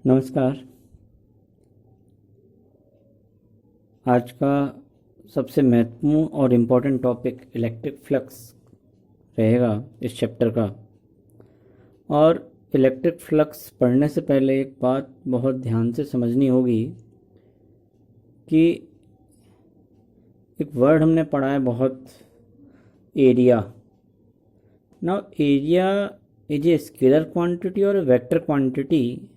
नमस्कार। आज का सबसे महत्वपूर्ण और इम्पोर्टेंट टॉपिक इलेक्ट्रिक फ्लक्स रहेगा इस चैप्टर का। और इलेक्ट्रिक फ्लक्स पढ़ने से पहले एक बात बहुत ध्यान से समझनी होगी कि एक वर्ड हमने पढ़ा है बहुत, area. Now area is a scalar quantity और वेक्टर क्वांटिटी।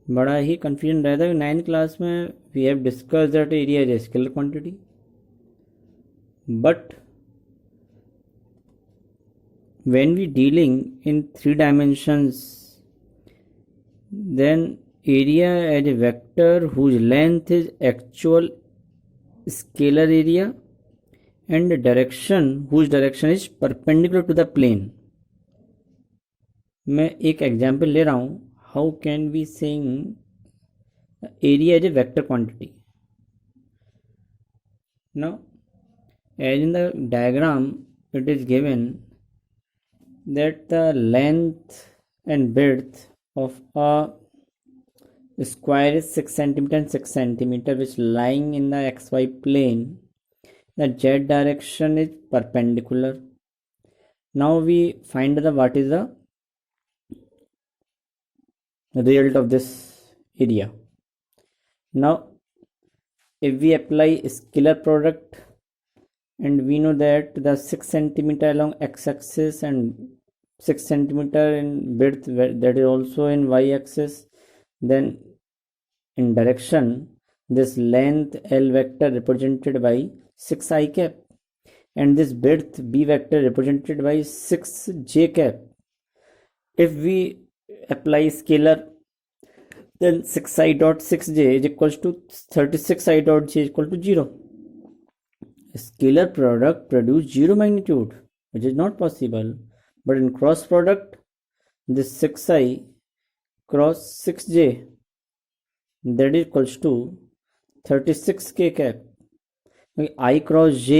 बड़ा ही कन्फ्यूजन रहता है। 9th क्लास में we have discuss that area is a scalar quantity, but when we dealing in 3 dimensions, then area as a vector whose length is actual scalar area and direction whose direction is perpendicular to the plane. मैं एक example ले रहा हूँ। How can we saying area as a vector quantity? Now as in the diagram it is given that the length and width of a square is 6 centimeter and 6 centimeter, which lying in the xy plane. The z direction is perpendicular. Now we find the what is the result of this area. Now if we apply scalar product, and we know that the 6 centimeter along x-axis and 6 centimeter in width, that is also in y-axis, then in direction this length L vector represented by 6 I cap and this width B vector represented by 6 J cap. If we apply scalar, then 6 I dot 6 J is equals to 36 I dot J is equal to 0. Scalar product produce zero magnitude, which is not possible, but in cross product this 6i cross 6j, that is equals to 36k cap. I cross j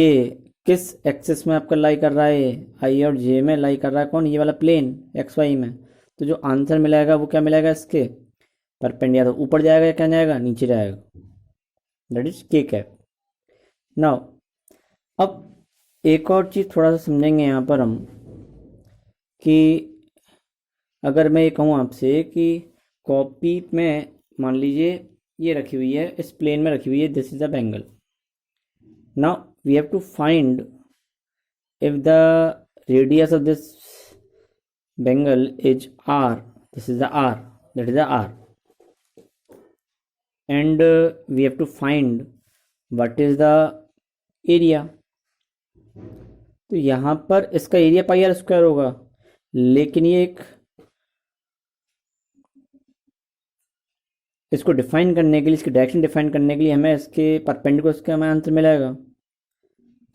किस axis में आपका लाई कर रहा है? i और j में लाई कर रहा है कौन? ये वाला प्लेन एक्स वाई में। तो जो आंसर मिलेगा वो क्या मिलेगा? इसके परपेंडिकुलर। तो ऊपर जाएगा या क्या जाएगा? नीचे जाएगा, that is k cap. Now अब एक और चीज़ थोड़ा सा समझेंगे यहाँ पर हम, कि अगर मैं ये कहूँ आपसे कि कॉपी में मान लीजिए ये रखी हुई है, इस प्लेन में रखी हुई है, this is the bangle. Now we have to find if the radius of this bangle is R, this is the R, that is the R, and we have to find what is the area. तो यहाँ पर इसका area pi R square होगा, लेकिन ये एक इसको define करने के लिए, इसकी डायरेक्शन डिफाइन करने के लिए हमें इसके परपेंडिकुलर इसका हमें आंसर मिलेगा।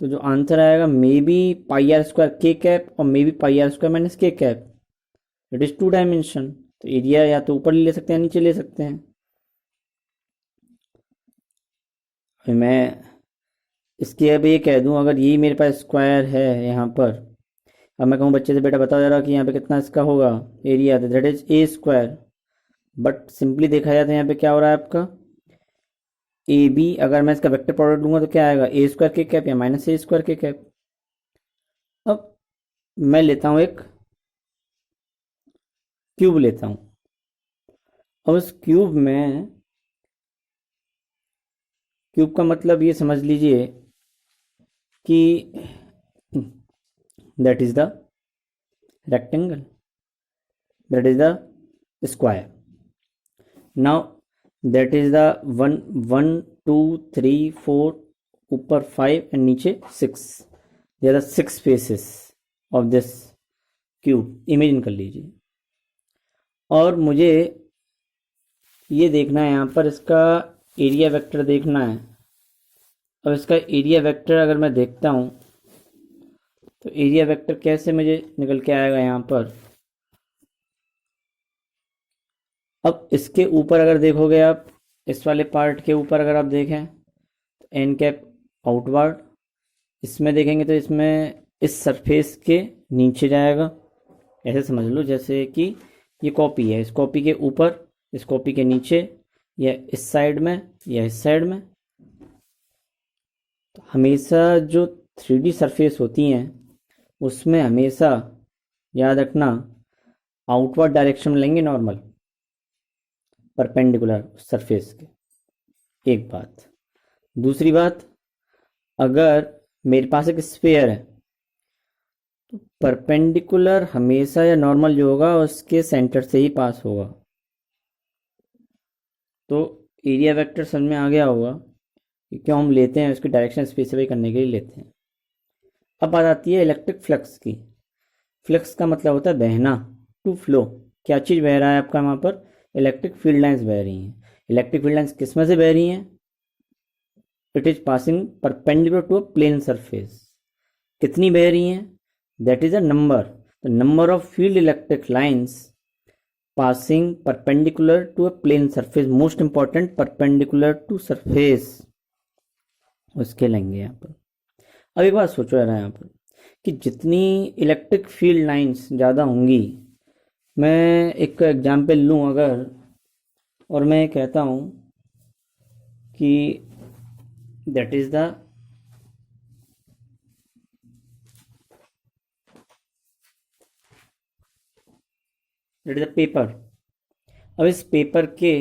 तो जो आंसर आएगा may be pi R square के कैप और may be pi R square minus के कैप, इट इज 2 डायमेंशन। तो एरिया या तो ऊपर ले सकते हैं नीचे ले सकते हैं। मैं इसके अब ये कह दूं, अगर ये मेरे पास स्क्वायर है यहाँ पर, अब मैं कहूँ बच्चे से बेटा बताओ जरा कि यहाँ पे कितना इसका होगा area, that is a square. But simply देखा जाए तो यहाँ पे क्या हो रहा है आपका ए बी, अगर मैं इसका वेक्टर प्रोडक्ट लूंगा तो क्या आएगा? ए स्क्वायर के कैप या माइनस ए स्क्वायर के कैप। अब मैं लेता हूँ एक क्यूब लेता हूँ। अब उस क्यूब में, क्यूब का मतलब ये समझ लीजिए कि that is the rectangle, that is the square. Now that is the 1 2 3 4 ऊपर 5 and नीचे 6, there are 6 faces of this cube, imagine कर लीजिए। और मुझे ये देखना है यहाँ पर, इसका एरिया वेक्टर देखना है। अब इसका एरिया वेक्टर अगर मैं देखता हूँ तो एरिया वेक्टर कैसे मुझे निकल के आएगा यहाँ पर? अब इसके ऊपर अगर देखोगे आप, इस वाले पार्ट के ऊपर अगर आप देखें तो एन कैप आउटवर्ड, इसमें देखेंगे तो इसमें इस सरफेस के नीचे जाएगा। ऐसे समझ लो जैसे कि ये कॉपी है, इस कॉपी के ऊपर इस कॉपी के नीचे, या इस साइड में, या इस साइड में। तो हमेशा जो 3D सरफेस होती हैं उसमें हमेशा याद रखना आउटवर्ड डायरेक्शन में लेंगे नॉर्मल, परपेंडिकुलर सरफेस के। एक बात। दूसरी बात, अगर मेरे पास एक स्फीयर है तो परपेंडिकुलर हमेशा या नॉर्मल जो होगा उसके सेंटर से ही पास होगा। तो एरिया वेक्टर समझ में आ गया होगा कि क्यों हम लेते हैं, उसकी डायरेक्शन स्पेसिफाई करने के लिए लेते हैं। अब बात आती है इलेक्ट्रिक फ्लक्स की। फ्लक्स का मतलब होता है बहना, टू फ्लो। क्या चीज़ बह रहा है आपका वहाँ पर? इलेक्ट्रिक फील्ड लाइंस बह रही हैं। इलेक्ट्रिक फील्ड लाइंस किस में से बह रही हैं? It is passing perpendicular to a plane surface. कितनी बह रही हैं? That is a number, the number of field electric lines passing perpendicular to a plane surface. Most important, perpendicular to surface, उसके लेंगे यहाँ पर। अब एक बात सोचो यार यहाँ पर कि जितनी इलेक्ट्रिक फील्ड लाइंस ज़्यादा होंगी, मैं एक एग्जाम्पल लूँ अगर, और मैं कहता हूँ कि दैट इज द पेपर। अब इस पेपर के,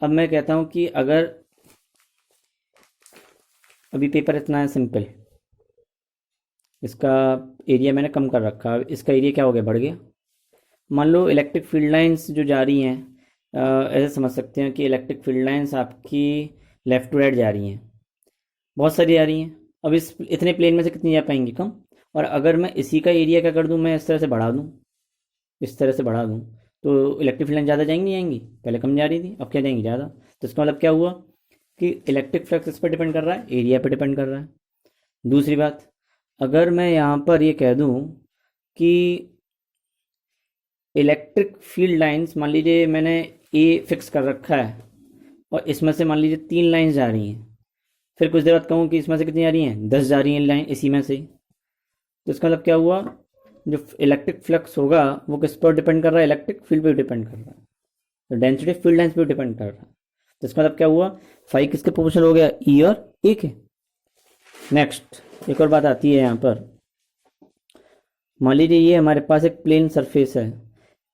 अब मैं कहता हूँ कि अगर अभी पेपर इतना है सिंपल, इसका एरिया मैंने कम कर रखा है, इसका एरिया क्या हो गया? बढ़ गया। मान लो इलेक्ट्रिक फील्ड लाइंस जो जा रही हैं, ऐसे समझ सकते हैं कि इलेक्ट्रिक फील्ड लाइंस आपकी लेफ़्ट टू राइट जा रही हैं, बहुत सारी आ रही हैं। अब इस इतने प्लेन में से कितनी जा पाएंगी? कम। और अगर मैं इसी का एरिया क्या कर दूं, मैं इस तरह से बढ़ा दूं, इस तरह से बढ़ा दूं, तो इलेक्ट्रिक फील्ड लाइन ज़्यादा जाएंगी नहीं जाएंगी? पहले कम जा रही थी, अब क्या जाएंगी? ज़्यादा। तो इसका मतलब क्या हुआ कि इलेक्ट्रिक फ्लक्स इस पर डिपेंड कर रहा है, एरिया पर डिपेंड कर रहा है। दूसरी बात, अगर मैं यहाँ पर ये कह दूँ कि इलेक्ट्रिक फील्ड लाइंस, मान लीजिए मैंने ए फिक्स कर रखा है और इसमें से मान लीजिए 3 लाइंस जा रही हैं, फिर कुछ देर बाद कहूँ कि इसमें से कितनी जा रही हैं? 10 जा रही हैं लाइन इसी में से। तो इसका मतलब क्या हुआ? जो इलेक्ट्रिक फ्लक्स होगा वो किस पर डिपेंड कर रहा है? इलेक्ट्रिक फील्ड पे डिपेंड कर रहा है, तो डेंसिटी फील्ड लाइंस पे डिपेंड कर रहा है। तो इसका मतलब क्या हुआ? फाई किसके प्रोपोर्शनल हो गया? ई और ए के। नेक्स्ट, एक और बात आती है यहाँ पर। मान लीजिए ये हमारे पास एक प्लेन सरफेस है,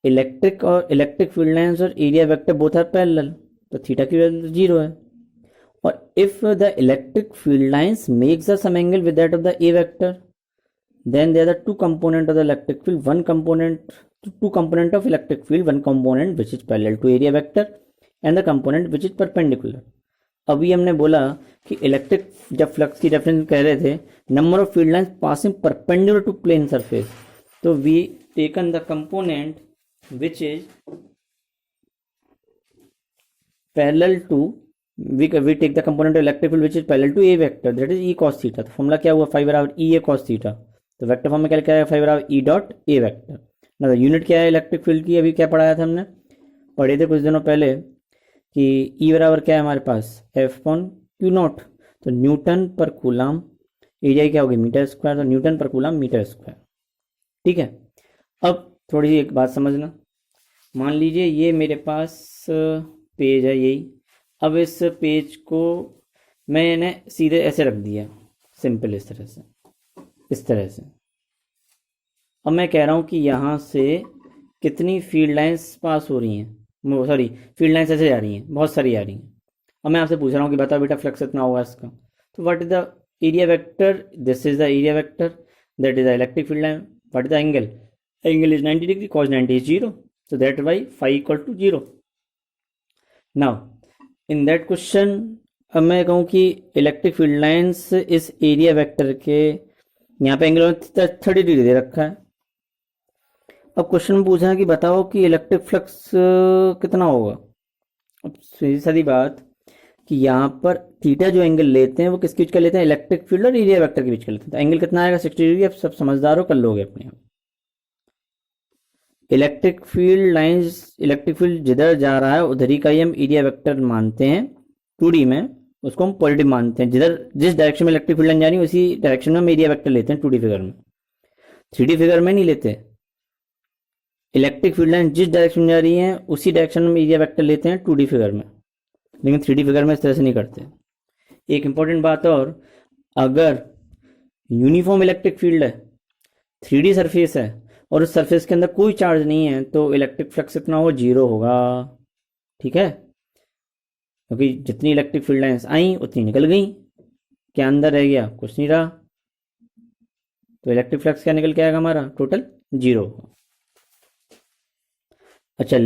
इलेक्ट्रिक फील्ड लाइंस और area vector both are parallel, तो थीटा की वैल्यू 0 है। और if the electric field lines makes the some angle with that of the A vector, then there are the two component of the electric field, two component of electric field, one component which is parallel to area vector and the component which is perpendicular. अभी हमने बोला कि electric जब flux की reference कह रहे थे, number of field lines passing perpendicular to plane surface, तो we taken the component which is parallel to, we take the component of electric field which is parallel to a vector, that is e cos theta। तो formula क्या हुआ? 5/e a cos theta। तो vector form में क्या लिखा है? 5/e dot A vector. ना unit क्या है इलेक्ट्रिक फील्ड की? अभी क्या पढ़ाया था हमने, पढ़े थे कुछ दिनों पहले कि ई बराबर क्या है हमारे पास? F/Q0। तो न्यूटन पर कूलम, एरिया क्या होगी? मीटर स्क्वायर, तो न्यूटन पर कूलम मीटर स्क्वायर। ठीक है। अब थोड़ी सी एक बात समझना, मान लीजिए ये मेरे पास पेज है यही। अब इस पेज को मैंने सीधे ऐसे रख दिया, सिंपल इस तरह से, इस तरह से। अब मैं कह रहा हूँ कि यहाँ से कितनी फील्ड लाइंस पास हो रही हैं, सॉरी फील्ड लाइंस ऐसे जा रही हैं, बहुत सारी आ रही हैं। अब मैं आपसे पूछ रहा हूँ कि बताओ बेटा फ्लक्स इतना होगा इसका, तो what is the area vector? This is the area vector, that is the electric field line. What is the angle? Angle is 90 degree, cos 90 is 0, so that why phi equal to 0। now in that question, अब मैं कहूँ कि electric field lines इस area vector के यहाँ पे angle 30 degree दे रखा है। अब क्वेश्चन में पूछा है कि बताओ कि इलेक्ट्रिक फ्लक्स कितना होगा। अब सीधी सादी बात कि यहाँ पर थीटा जो एंगल लेते हैं वो किसके बीच का लेते हैं? इलेक्ट्रिक फील्ड और एरिया वेक्टर के बीच का लेते हैं। तो एंगल कितना आएगा? 60 डिग्री। अब सब समझदार हो, कर लोगे अपने आप। Electric field lines, electric field जिधर जा रहा है उधर ही का ही हम एरिया वेक्टर मानते हैं 2D में, उसको हम पॉजिटिव मानते हैं। जिस डायरेक्शन में इलेक्ट्रिक फील्ड लाइन जा रही है उसी डायरेक्शन में हम एरिया वेक्टर लेते हैं 2D फिगर में, 3D फिगर में नहीं लेते। इलेक्ट्रिक फील्ड लाइन जिस डायरेक्शन में जा रही है उसी डायरेक्शन में एरिया वेक्टर लेते हैं 2D फिगर में, लेकिन 3D फिगर में इस तरह से नहीं करते। एक इंपॉर्टेंट बात और, अगर यूनिफॉर्म इलेक्ट्रिक फील्ड है, 3D सरफेस है और उस सरफेस के अंदर कोई चार्ज नहीं है, तो इलेक्ट्रिक फ्लक्स कितना होगा, 0 होगा। ठीक है, क्योंकि जितनी इलेक्ट्रिक फील्ड लाइन्स आई उतनी निकल गई, क्या अंदर रह गया, कुछ नहीं रहा, तो इलेक्ट्रिक फ्लक्स क्या निकल के आएगा हमारा, टोटल 0 होगा। अच्छा,